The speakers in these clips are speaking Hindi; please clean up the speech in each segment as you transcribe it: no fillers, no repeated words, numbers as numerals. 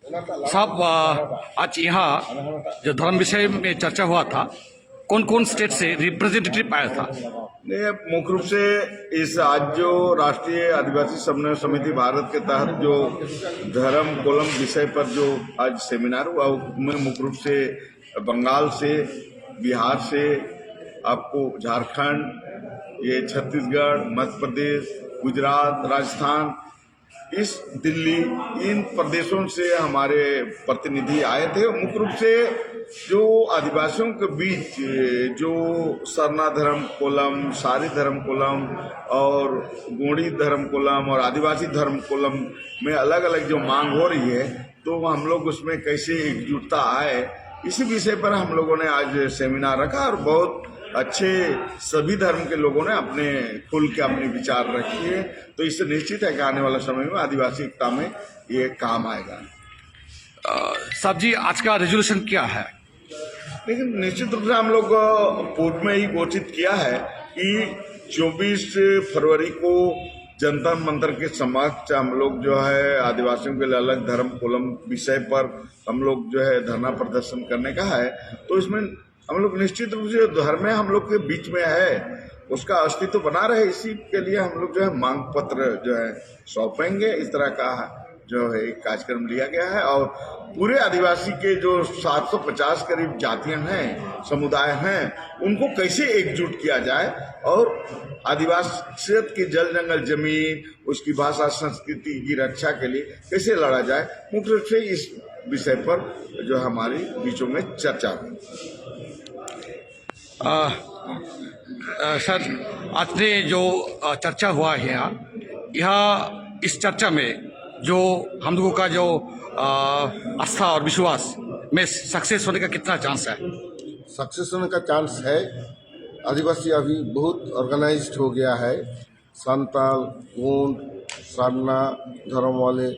साहब आज यहाँ जो धर्म विषय में चर्चा हुआ था, कौन कौन स्टेट से रिप्रेजेंटेटिव आया था? नहीं, मुख्य रूप से इस आज जो राष्ट्रीय आदिवासी समन्वय समिति भारत के तहत जो धर्म कोलम विषय पर जो आज सेमिनार हुआ, उसमें मुख्य रूप से बंगाल से, बिहार से, आपको झारखंड, ये छत्तीसगढ़, मध्य प्रदेश, गुजरात, राजस्थान, इस दिल्ली, इन प्रदेशों से हमारे प्रतिनिधि आए थे। मुख्य रूप से जो आदिवासियों के बीच जो सरना धर्म कोलम, सारी धर्म कोलम और गोंडी धर्म कोलम और आदिवासी धर्म कोलम में अलग अलग जो मांग हो रही है, तो हम लोग उसमें कैसे एकजुटता आए, इसी विषय पर हम लोगों ने आज सेमिनार रखा और बहुत अच्छे सभी धर्म के लोगों ने अपने खुल के अपने विचार रखे हैं। तो इससे निश्चित है कि आने वाला समय में आदिवासी एकता में ये काम आएगा। साहब जी, आज का रेजोल्यूशन क्या है? लेकिन निश्चित रूप से हम लोग पूर्व में ही घोषित किया है कि 24 फरवरी को जंतर मंतर के समक्ष हम लोग जो है आदिवासियों के लिए अलग धर्म कोलम विषय पर हम लोग जो है धरना प्रदर्शन करने का है। तो इसमें हम लोग निश्चित रूप से धर्म में हम लोग के बीच में है, उसका अस्तित्व बना रहे, इसी के लिए हम लोग जो है मांग पत्र जो है सौंपेंगे। इस तरह का जो है एक कार्यक्रम लिया गया है और पूरे आदिवासी के जो 750 करीब जातियां हैं, समुदाय हैं, उनको कैसे एकजुट किया जाए और आदिवासियत की जल जंगल जमीन, उसकी भाषा संस्कृति की रक्षा के लिए कैसे लड़ा जाए, मुख्य रूप से इस विषय पर जो हमारी बीचों में चर्चा हुई। सर, आज ने जो चर्चा हुआ है यहाँ इस चर्चा में जो हम लोगों का जो आस्था और विश्वास में सक्सेस होने का कितना चांस है? सक्सेस होने का चांस है। आदिवासी अभी बहुत ऑर्गेनाइज्ड हो गया है। संताल, गोंड, सरना धर्म वाले,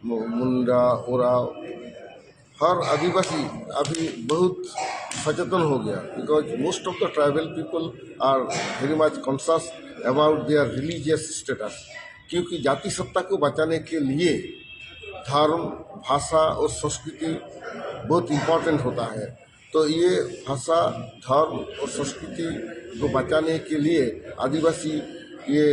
मुंडा, ओराव, हर आदिवासी अभी बहुत सचेतन हो गया, because most of the tribal people are very much conscious about their religious status. क्योंकि जाति सत्ता को बचाने के लिए धर्म, भाषा और संस्कृति बहुत इम्पोर्टेंट होता है। तो ये भाषा, धर्म और संस्कृति को बचाने के लिए आदिवासी ये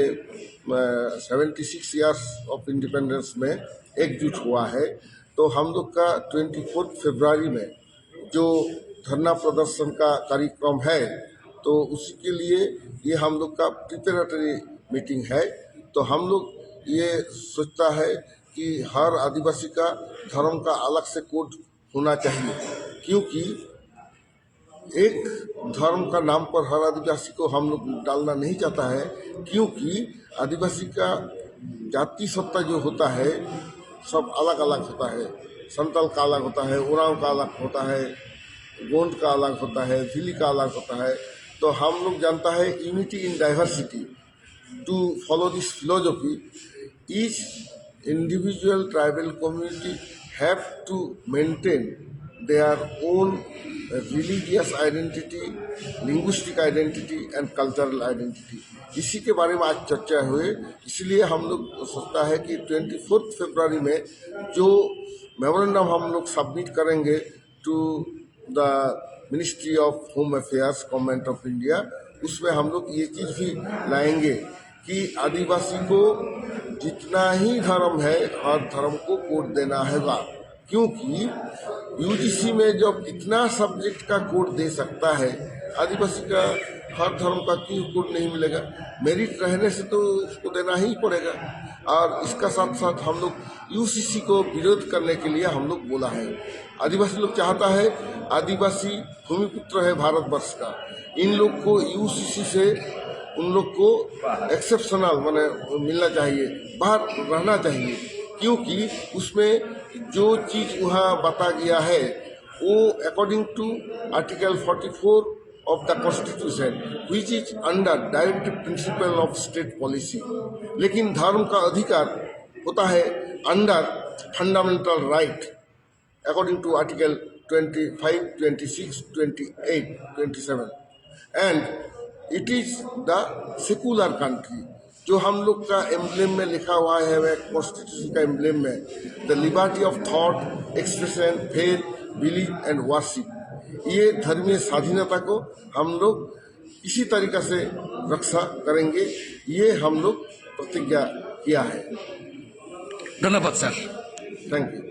76 ईयर्स ऑफ इंडिपेंडेंस में एकजुट हुआ है। तो हम लोग का 24 फरवरी में जो धरना प्रदर्शन का कार्यक्रम है, तो उसी के लिए ये हम लोग का प्रिपरेटरी मीटिंग है। तो हम लोग ये सोचता है कि हर आदिवासी का धर्म का अलग से कोड होना चाहिए, क्योंकि एक धर्म का नाम पर हर आदिवासी को हम लोग डालना नहीं चाहता है। क्योंकि आदिवासी का जाति सत्ता जो होता है सब अलग अलग होता है। संतल का अलग होता है, उरांव का अलग होता है, गोंड का अलग होता है, भिली का अलग होता है। तो हम लोग जानता है unity in diversity. To follow this philosophy, each individual tribal community have to maintain their own religious identity, linguistic identity and cultural identity. इसी के बारे में आज चर्चा हुई। इसलिए हम लोग सोचता है कि 24 फरवरी में जो मेमोरेंडम हम लोग सबमिट करेंगे to the ministry of home affairs, government of India, उसमें हम लोग ये चीज़ भी लाएंगे कि आदिवासी को जितना ही धर्म है हर धर्म को कोड देना होगा। क्योंकि यूजीसी में जब इतना सब्जेक्ट का कोड दे सकता है, आदिवासी का हर धर्म का क्यों कोड नहीं मिलेगा? मेरिट रहने से तो उसको देना ही पड़ेगा। और इसका साथ साथ हम लोग यूसीसी को विरोध करने के लिए हम लोग बोला है। आदिवासी लोग चाहता है, आदिवासी भूमिपुत्र है भारतवर्ष का, इन लोग को यूसीसी से उन लोग को एक्सेप्शनल माने मिलना चाहिए, बाहर रहना चाहिए। क्योंकि उसमें जो चीज़ वहाँ बता गया है वो according to article 44 of the Constitution, which is under directive principle of state policy। लेकिन धर्म का अधिकार होता है under fundamental right according to article 25, 26, 28, 27, and it is the secular country। जो हम लोग का एम्ब्लेम में लिखा हुआ है, कॉन्स्टिट्यूशन का एम्ब्लेम में, the liberty of thought, expression, faith, believe and worship, ये धर्मीय स्वाधीनता को हम लोग इसी तरीका से रक्षा करेंगे, ये हम लोग प्रतिज्ञा किया है। धन्यवाद सर। Thank you.